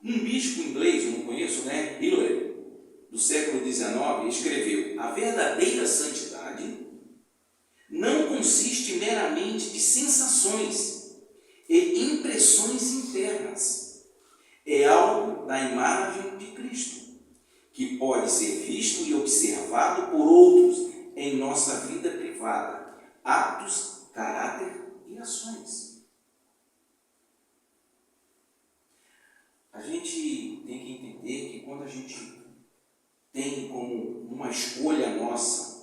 Um bispo inglês, eu não conheço, né? Hillary, do século XIX, escreveu: a verdadeira santidade não consiste meramente de sensações e impressões internas. É algo da imagem de Cristo, que pode ser visto e observado por outros em nossa vida privada, atos, caráter e ações. A gente tem que entender que quando a gente tem como uma escolha nossa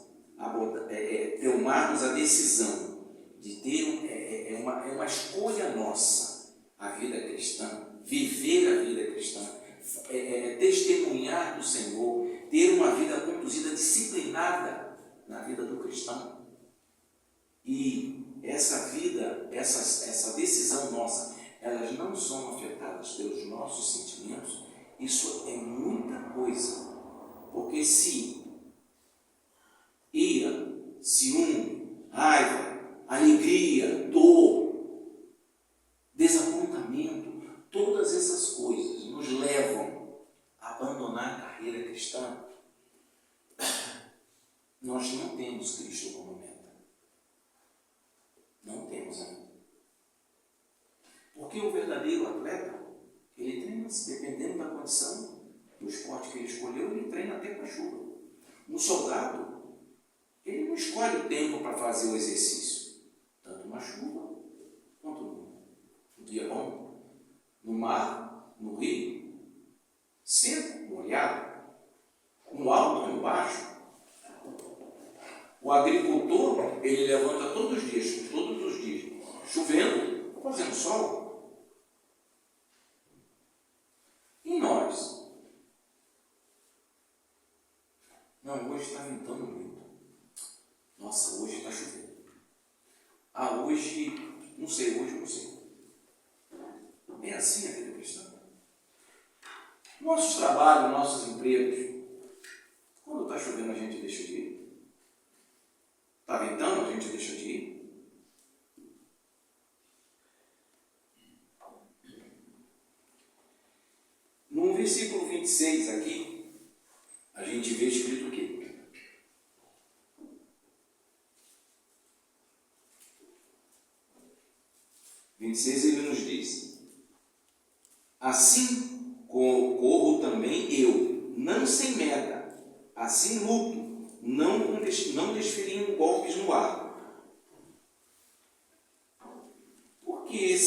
tomarmos a decisão de ter uma escolha nossa a vida cristã, viver a vida cristã, testemunhar do Senhor, ter uma vida conduzida, disciplinada na vida do cristão. E essa vida, essa decisão nossa, elas não são afetadas pelos nossos sentimentos. Isso é muita coisa, porque se ira, ciúme, raiva, alegria, dor, desapontamento, todas essas coisas nos levam a abandonar a carreira cristã, nós não temos Cristo como meta. Não temos ainda. Porque o verdadeiro atleta, ele treina, dependendo da condição do esporte que ele escolheu, ele treina até com a chuva. Um soldado, ele não escolhe o tempo para fazer o exercício, tanto na chuva quanto no dia bom, no mar, no rio, seco, molhado, no alto e no baixo. O agricultor, ele levanta todos os dias, chovendo, fazendo sol. E nós? Não, hoje está ventando muito. Nossa, hoje está chovendo. Hoje não sei. É assim a vida cristã. Nossos trabalhos, nossos empregos, quando está chovendo a gente deixa de ir. Está ventando, a gente deixa de ir. No versículo 26 aqui, a gente vê escrito o quê? No 26 ele nos diz: assim corro também eu, não sem meta, assim luto, não desferindo golpes no ar. Porque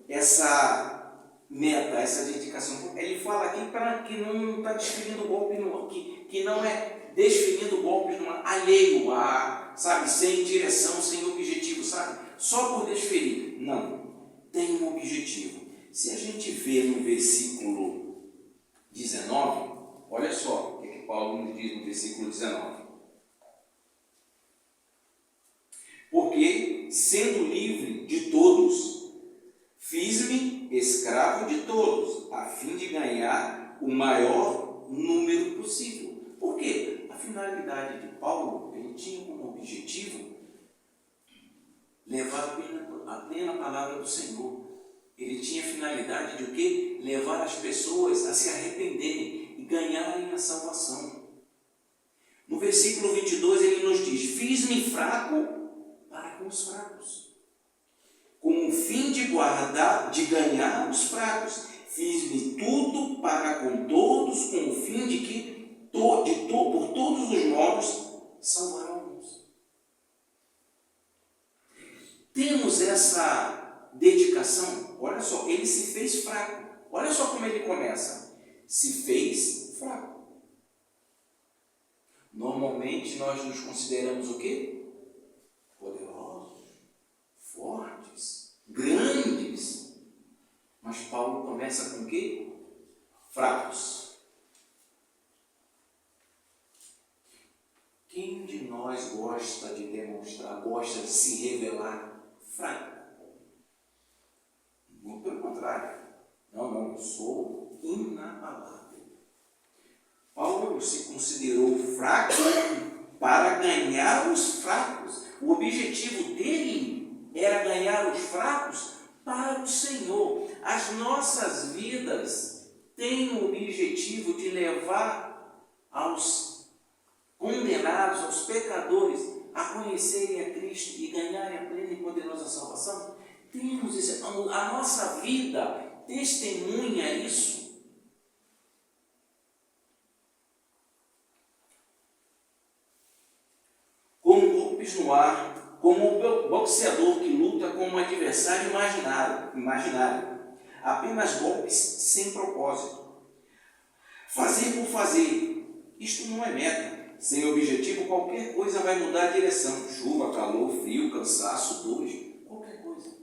essa meta, essa dedicação, ele fala aqui para que não está desferindo golpe no ar, que não é desferindo golpes no ar, alheio a, sabe, sem direção, sem objetivo, sabe, só por desferir. Não, tem um objetivo. Se a gente vê no versículo 19, olha só o que Paulo nos diz no versículo 19. Porque, sendo livre de todos, fiz-me escravo de todos, a fim de ganhar o maior número possível. Por quê? A finalidade de Paulo, ele tinha como objetivo levar a plena palavra do Senhor. Ele tinha a finalidade de o quê? Levar as pessoas a se arrependerem e ganharem a salvação. No versículo 22 ele nos diz: fiz-me fraco para com os fracos, com o fim de ganhar os fracos. Fiz-me tudo para com todos, com o fim de que por todos os modos salvar alguns. Temos essa dedicação. Olha só, ele se fez fraco. Olha só como ele começa: se fez fraco. Normalmente nós nos consideramos o quê? Poderosos, fortes, grandes. Mas Paulo começa com o quê? Fracos. Quem de nós gosta de demonstrar, gosta de se revelar fraco? Muito pelo contrário. Não, eu sou inabalável. Paulo se considerou fraco para ganhar os fracos. O objetivo dele era ganhar os fracos para o Senhor. as nossas vidas têm o objetivo de levar aos condenados, aos pecadores, a conhecerem a Cristo e ganharem a plena e poderosa salvação? Temos isso, a nossa vida testemunha isso. Como golpes no ar, como o boxeador que luta com um adversário imaginário. Apenas golpes sem propósito. Fazer por fazer, isto não é meta. Sem objetivo, qualquer coisa vai mudar a direção. Chuva, calor, frio, cansaço, dores, qualquer coisa.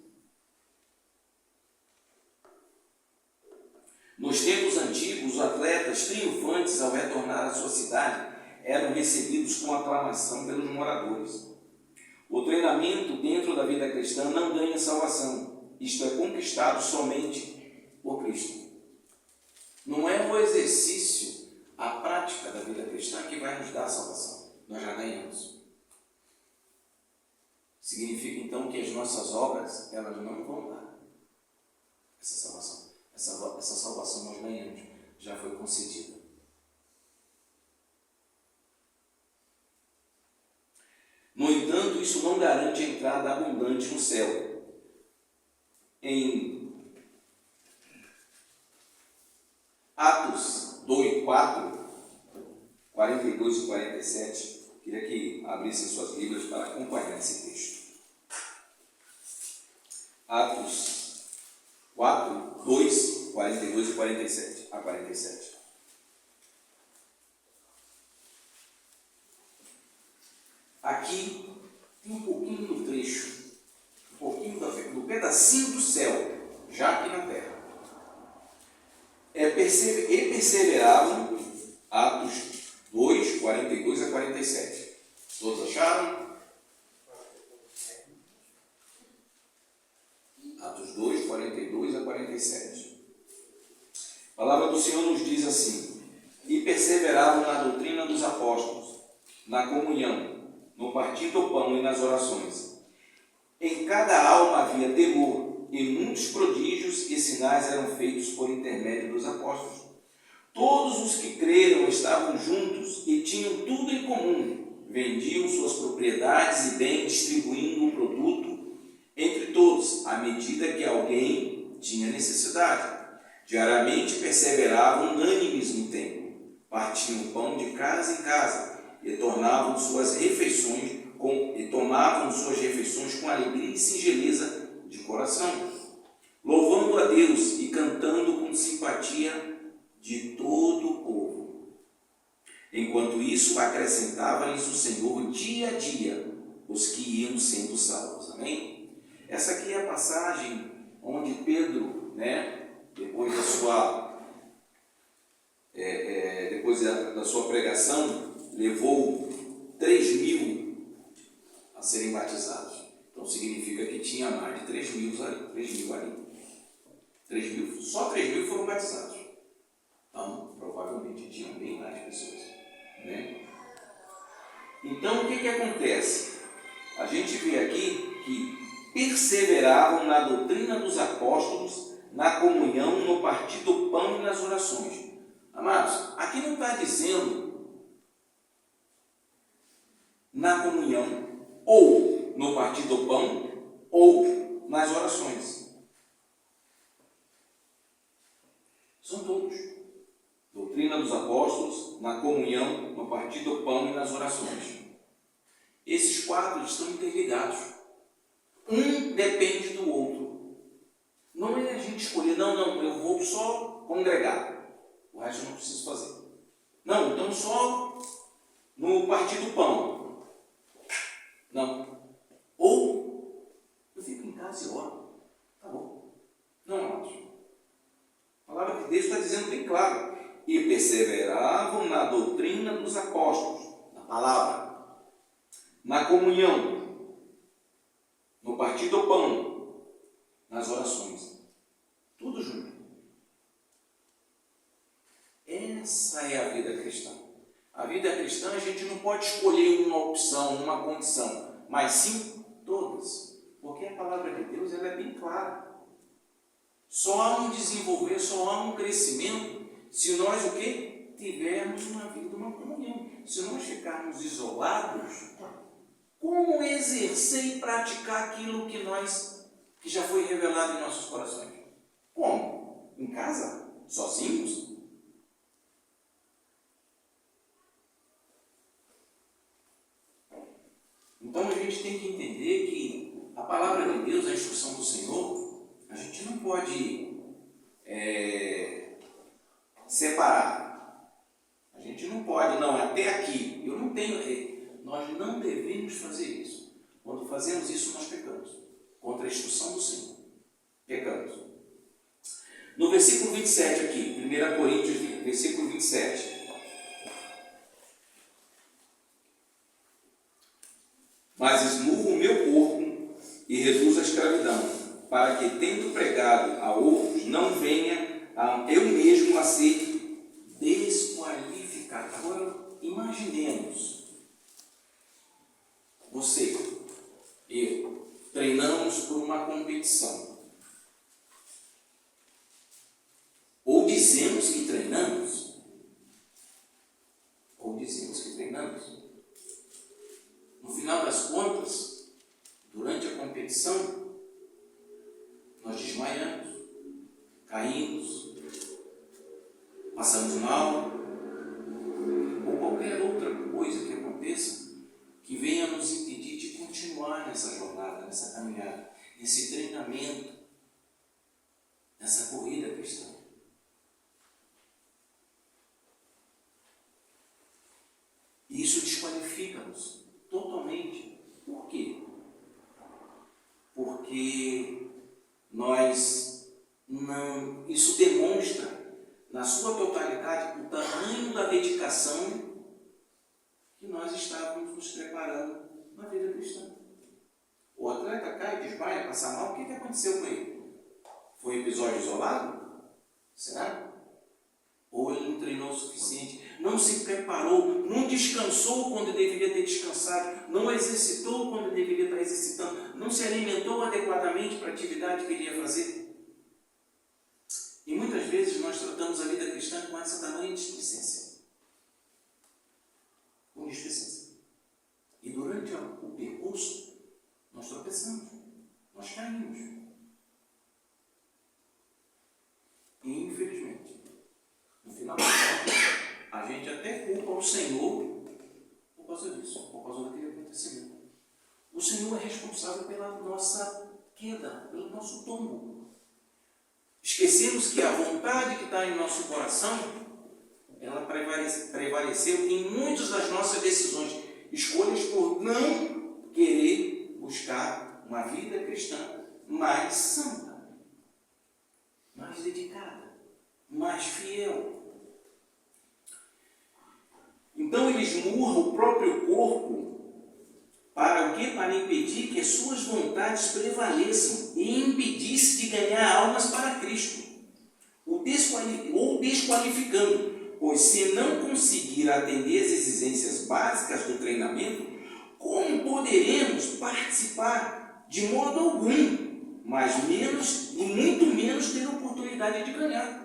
Nos tempos antigos, os atletas triunfantes, ao retornar à sua cidade, eram recebidos com aclamação pelos moradores. O treinamento dentro da vida cristã não ganha salvação. Isto é conquistado somente por Cristo. Não é o exercício, a prática da vida cristã que vai nos dar a salvação. Nós já ganhamos. Significa então que as nossas obras, elas não vão dar essa salvação. Essa salvação nós ganhamos, já foi concedida. No entanto, isso não garante a entrada abundante no céu. Em Atos 2, 4, 42 e 47, queria que abrissem suas Bíblias para acompanhar esse texto. Atos 4, 2, 42 e 47 a 47. Aqui tem um pouquinho do trecho, um pouquinho do pedacinho do céu, já aqui na terra. E perseveravam, Atos 2, 42 a 47. Todos acharam? Atos 2, 42 a 47. A palavra do Senhor nos diz assim: e perseveravam na doutrina dos apóstolos, na comunhão, no partir do pão e nas orações. Em cada alma havia temor, e muitos prodígios e sinais eram feitos por intermédio dos apóstolos. Todos os que creram estavam juntos e tinham tudo em comum. Vendiam suas propriedades e bens, distribuindo o produto entre todos, à medida que alguém tinha necessidade. Diariamente perseveravam unânimes no templo, partiam o pão de casa em casa e tomavam suas refeições com alegria e singeleza de coração, louvando a Deus e cantando com simpatia de todo o povo. Enquanto isso, acrescentava-lhes o Senhor dia a dia os que iam sendo salvos. Amém? Essa aqui é a passagem onde Pedro, depois da sua pregação, levou 3.000 a serem batizados. Então significa que tinha mais de 3.000 ali. 3.000, só 3.000 foram batizados. Então, provavelmente tinham bem mais pessoas. Então, o que acontece? A gente vê aqui que perseveravam na doutrina dos apóstolos, na comunhão, no partir do pão e nas orações. Amados, aqui não está dizendo na comunhão, ou no partir do pão, ou nas orações. São todos. Doutrina dos apóstolos, na comunhão, no partir do pão e nas orações. Esses quatro estão interligados. Um depende do outro. Não é a gente escolher, não, eu vou só congregar. O resto eu não preciso fazer. Não, então só no partir do pão. Não. Ou eu fico em casa e oro. Tá bom. Não, acho. A palavra de Deus está dizendo bem claro. E perseveravam na doutrina dos apóstolos, na palavra, na comunhão, no partir do pão, nas orações. Tudo junto. Essa é a vida cristã. A vida cristã a gente não pode escolher uma opção, uma condição, mas sim todas. Porque a palavra de Deus ela é bem clara. Só há um desenvolver, só há um crescimento se nós o quê? Tivermos uma vida, uma comunhão. Se nós ficarmos isolados, como exercer e praticar aquilo que já foi revelado em nossos corações? Como? Em casa? Sozinhos? Então a gente tem que entender que a palavra de Deus, a instrução do Senhor, a gente não pode separar. A gente não pode, não, até aqui. Eu não tenho. Nós não devemos fazer isso. Quando fazemos isso, nós pecamos contra a instrução do Senhor. Pecamos. No versículo 27 aqui, 1 Coríntios, versículo 27. Mas esmurro o meu corpo e reduzo a escravidão, para que, tendo pregado a outros, não venha eu mesmo a ser desqualificado. Agora, imaginemos, você, eu, treinamos por uma competição. Ou dizemos que treinamos, no final das contas, durante a competição, nós desmaiamos, caímos, passamos mal, ou qualquer outra coisa que aconteça que venha nos impedir de continuar nessa jornada, nessa caminhada, nesse treinamento, nessa corrida cristã. Isso desqualifica-nos totalmente. Por quê? Porque isso demonstra, na sua totalidade, o tamanho da dedicação que nós estávamos nos preparando na vida cristã. O atleta cai, desmaia, passa mal, o que aconteceu com ele? Foi um episódio isolado? Será? Ou ele não treinou o suficiente, não se preparou, não descansou quando deveria ter descansado, não exercitou quando deveria estar exercitando, não se alimentou adequadamente para a atividade que ele ia fazer. E muitas vezes nós tratamos a vida cristã com essa tamanha displicência. Com displicência. E durante o percurso, nós tropeçamos, nós caímos. E infelizmente, no final da conta, a gente até culpa o Senhor por causa disso, por causa daquele acontecimento. O Senhor é responsável pela nossa queda, pelo nosso tombo. Esquecemos que a vontade que está em nosso coração, ela prevaleceu em muitas das nossas decisões, escolhas por não querer buscar uma vida cristã mais santa, mais dedicada, mais fiel. Então ele esmurra o próprio corpo para o quê? Para impedir que as suas vontades prevaleçam e impedisse de ganhar almas para Cristo, ou desqualificando, pois se não conseguir atender às exigências básicas do treinamento, como poderemos participar? De modo algum, mas menos e muito menos ter oportunidade de ganhar.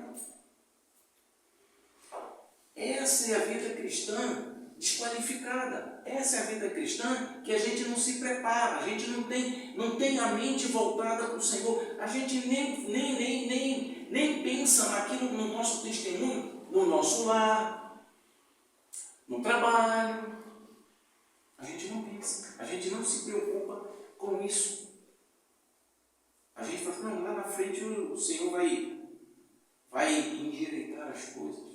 Essa é a vida cristã desqualificada. Essa é a vida cristã que a gente não se prepara, a gente não tem a mente voltada para o Senhor, a gente nem pensa naquilo no nosso testemunho, no nosso lar, no trabalho. A gente não pensa, a gente não se preocupa com isso. A gente fala, não, lá na frente o Senhor vai endireitar as coisas.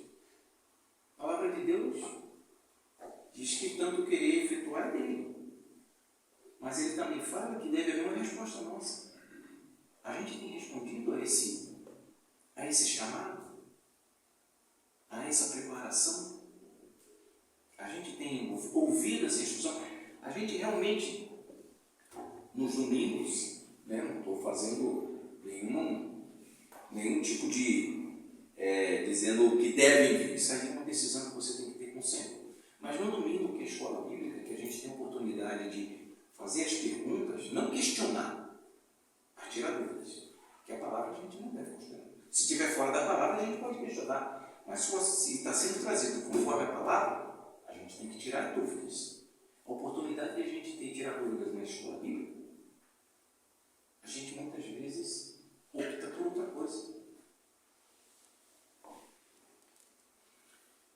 A palavra de Deus diz que tanto querer efetuar é dele. Mas ele também fala que deve haver uma resposta nossa. A gente tem respondido a esse chamado? A essa preparação? A gente tem ouvido essa instrução? A gente realmente, nos domingos, não estou fazendo nenhum tipo de dizendo o que devem vir. Isso aí é uma decisão que você tem que ter com o Senhor. Mas no domingo, que é a escola bíblica, que a gente tem a oportunidade de fazer as perguntas, não questionar, mas tirar dúvidas. Porque a palavra a gente não deve considerar. Se estiver fora da palavra, a gente pode questionar. Mas se está sendo trazido conforme a palavra, a gente tem que tirar dúvidas. A oportunidade de a gente ter tirar dúvidas na escola bíblica, a gente muitas vezes opta por outra coisa.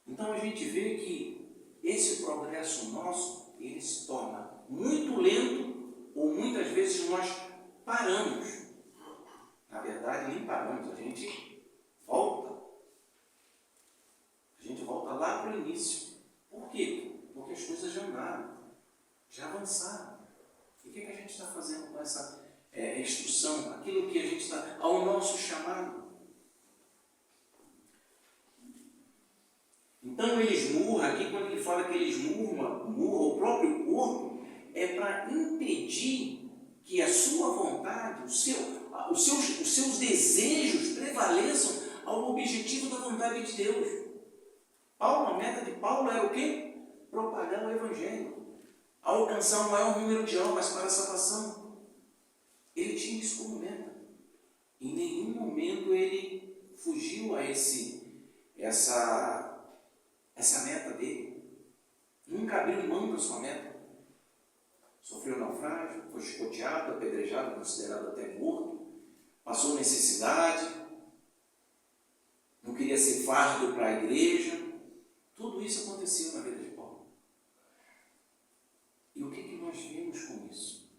Então a gente vê que esse progresso nosso, ele se torna muito lento, ou muitas vezes nós paramos. Na verdade, nem paramos, a gente volta. A gente volta lá para o início. Por quê? Porque as coisas já andaram, já avançaram. E o que a gente está fazendo com essa instrução? Aquilo que a gente está, ao nosso chamado. Então ele esmurra, aqui quando ele fala que ele esmurra o próprio corpo, é para impedir que a sua vontade, os seus desejos prevaleçam ao objetivo da vontade de Deus. A meta de Paulo era o quê? Propagar o Evangelho, alcançar o maior número de almas para a salvação. Ele tinha isso como meta. Em nenhum momento ele fugiu a essa meta dele. Nunca abriu mão da sua meta. Sofreu naufrágio, foi chicoteado, apedrejado, considerado até morto, passou necessidade, não queria ser fardo para a igreja. Tudo isso aconteceu na vida de Paulo. E o que nós vemos com isso?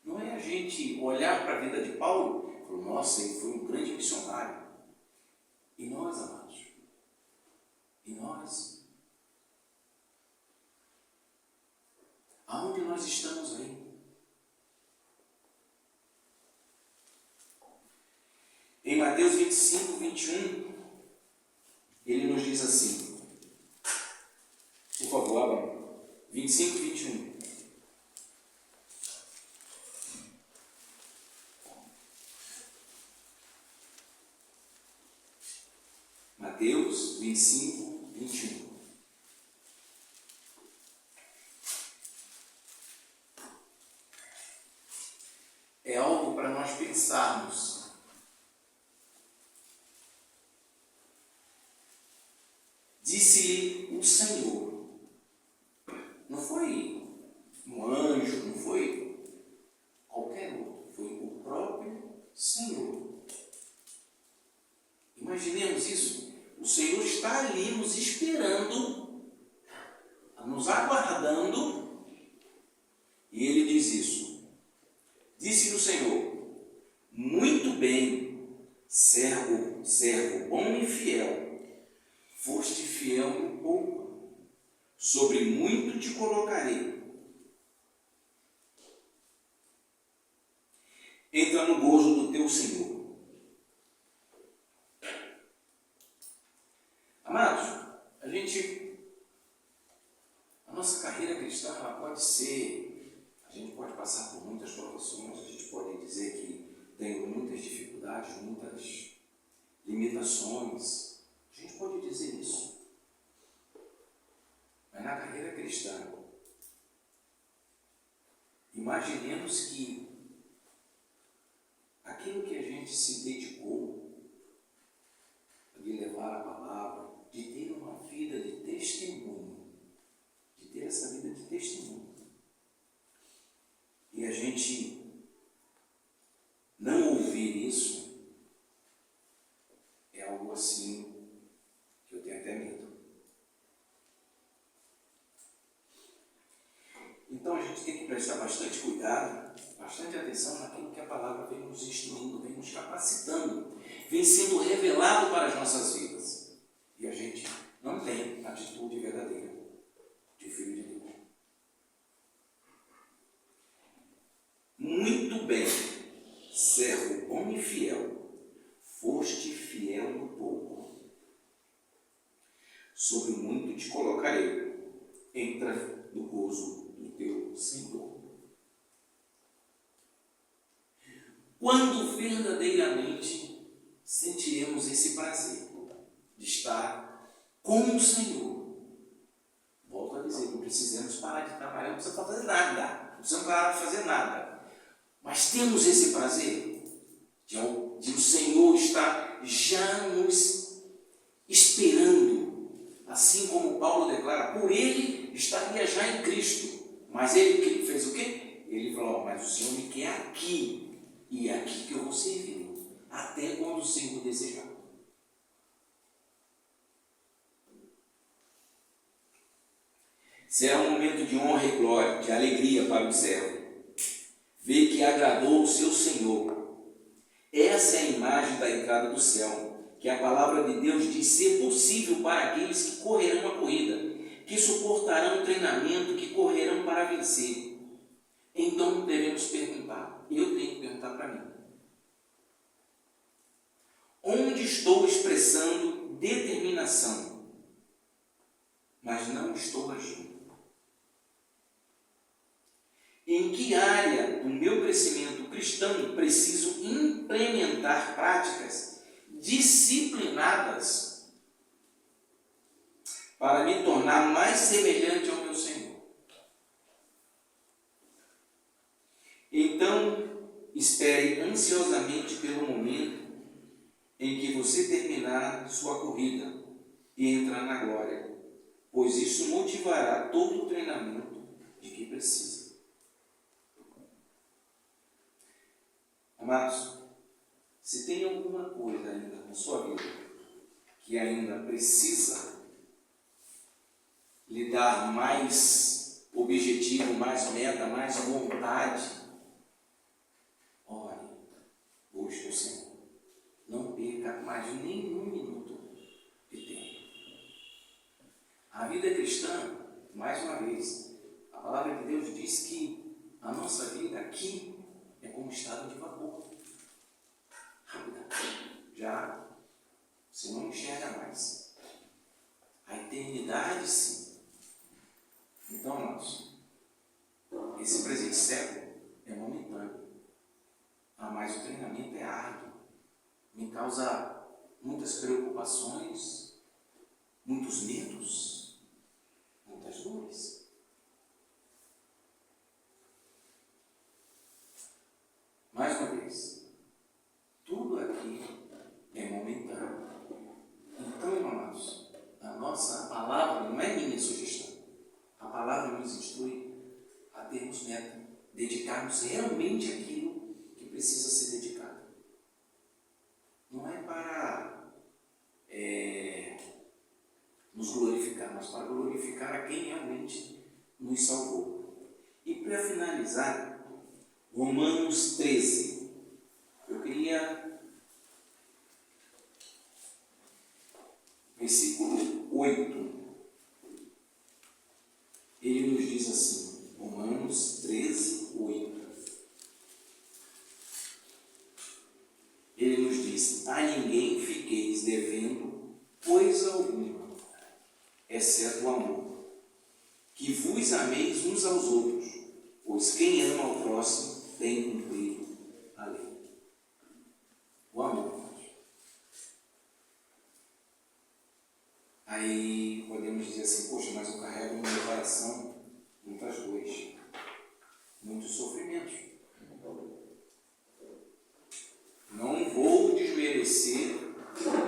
Não é a gente olhar para a vida de Paulo e falar, nossa, ele foi um grande missionário. E nós, amados? E nós? Aonde nós estamos aí? Em Mateus 25, 21, ele nos diz assim, por favor, abra, 25, 21. Mateus 25, 21. É algo para nós pensarmos. Disse-lhe o Senhor. Não foi um anjo, não foi qualquer outro, foi o próprio Senhor. Imaginemos isso. O Senhor está ali nos esperando, nos aguardando, e ele diz isso. Disse-lhe o Senhor, muito bem, servo bom e fiel, foste fiel no pouco, sobre muito te colocarei. Entra no gozo do teu Senhor. Amados, a nossa carreira cristã ela pode ser, a gente pode passar por muitas provações, a gente pode dizer que tem muitas dificuldades, muitas limitações, a gente pode dizer isso. Mas na carreira cristã, imaginemos que aquilo que a gente se dedicou de levar a palavra, de ter uma vida de testemunho, de ter essa vida de testemunho, e a gente não ouvir isso, é algo assim que eu tenho até medo. Então a gente tem que prestar bastante cuidado, bastante atenção naquilo que a palavra vem nos instruindo, vem nos capacitando, vem sendo revelado para as nossas vidas. E a gente não tem atitude verdadeira de filho de Deus. Muito bem, servo bom e fiel, foste fiel no pouco, sobre muito te colocarei, entra no gozo do teu Senhor. Quando verdadeiramente sentiremos esse prazer de estar com o Senhor. Volto a dizer, não precisamos parar de trabalhar, não precisamos fazer nada, não precisamos parar de fazer nada. Mas temos esse prazer de, ao de o Senhor estar já nos esperando, assim como Paulo declara, por ele estaria já em Cristo. Mas ele fez o quê? Ele falou, mas o Senhor me quer aqui, e é aqui que eu vou servir, até quando o Senhor desejar. Será um momento de honra e glória, de alegria para o servo, ver que agradou o seu Senhor. Essa é a imagem da entrada do céu, que a palavra de Deus diz ser possível para aqueles que correrão a corrida, que suportarão o treinamento, que correrão para vencer. Então devemos perguntar, eu tenho que perguntar para mim, onde estou expressando determinação, mas não estou agindo? Em que área do meu crescimento cristão preciso implementar práticas disciplinadas para me tornar mais semelhante ao meu Senhor? Então, espere ansiosamente pelo momento em que você terminar sua corrida e entrar na glória, pois isso motivará todo o treinamento de que precisa. Amados, se tem alguma coisa ainda na sua vida que ainda precisa lhe dar mais objetivo, mais meta, mais vontade, ore, busque o Senhor. Não perca mais nenhum minuto de tempo. A vida cristã, mais uma vez, a palavra de Deus diz que a nossa vida aqui é como um estado de vapor. Rápida. Já você não enxerga mais. A eternidade, sim. Então, amados, esse presente século é momentâneo. Mas o treinamento é árduo. Me causa muitas preocupações, muitos medos, muitas dores. Mais uma vez, tudo aqui é momentâneo. Então, amados, a nossa palavra não é minha sugestão. A palavra nos instrui a termos meta, dedicarmos realmente aquilo que precisa ser dedicado. Não é para nos glorificar, mas para glorificar a quem realmente nos salvou. E para finalizar, Romanos 13. Eu queria, versículo 8, ele nos diz assim, Romanos 13, 8. Ele nos diz, a ninguém fiqueis devendo coisa alguma, exceto o amor, que vos ameis uns aos outros, pois quem ama ao próximo tem cumprido a lei. O amor. Aí podemos dizer assim, poxa, mas eu carrego no meu coração muitas dores, muitos sofrimentos. Não vou desmerecer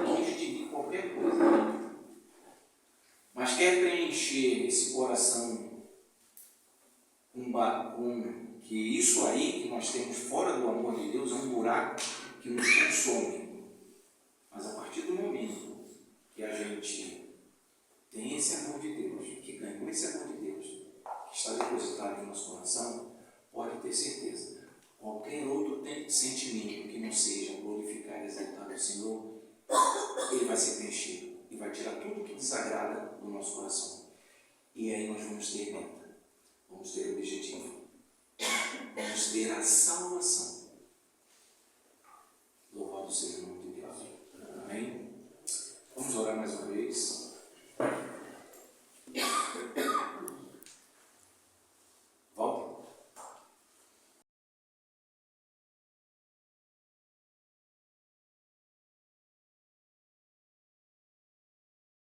longe de mim qualquer coisa. Mas quer preencher esse coração com que isso aí que nós temos fora do amor de Deus é um buraco que nos consome. Mas a partir do momento que a gente tem esse amor de Deus, que ganhou esse amor de Deus, que está depositado em nosso coração, pode ter certeza, qualquer outro sentimento que não seja glorificar e exaltar o Senhor, ele vai ser preenchido e vai tirar tudo que desagrada do nosso coração. E aí nós vamos ter meta, vamos ter objetivo, vamos ter a salvação.